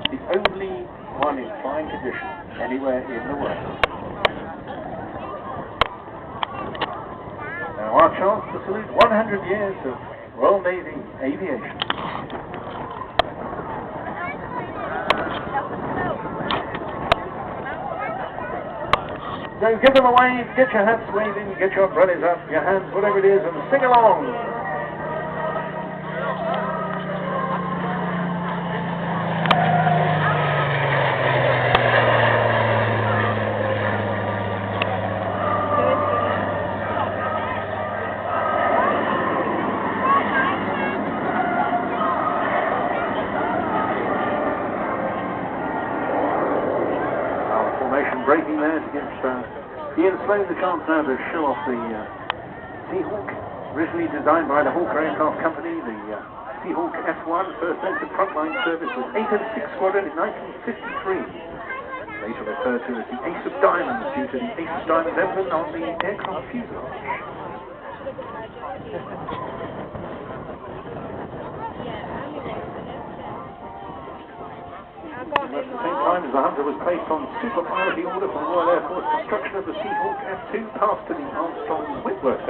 the only one in fine condition anywhere in the world. Now our chance to salute 100 years of Royal Navy aviation. So give them a wave, get your hats waving, get your umbrellas up, your hands, whatever it is, and sing along. Formation breaking there to get Ian Sloan the chance now to show off the Seahawk, originally designed by the Hawker Aircraft Company. The Seahawk F1 first entered frontline service with 806 Squadron in 1953. Later referred to as the Ace of Diamonds due to the Ace of Diamonds emblem on the aircraft fuselage. At the same time as the Hunter was placed on super priority order for the Royal Air Force, construction of the Seahawk F2 passed to the Armstrong Whitworth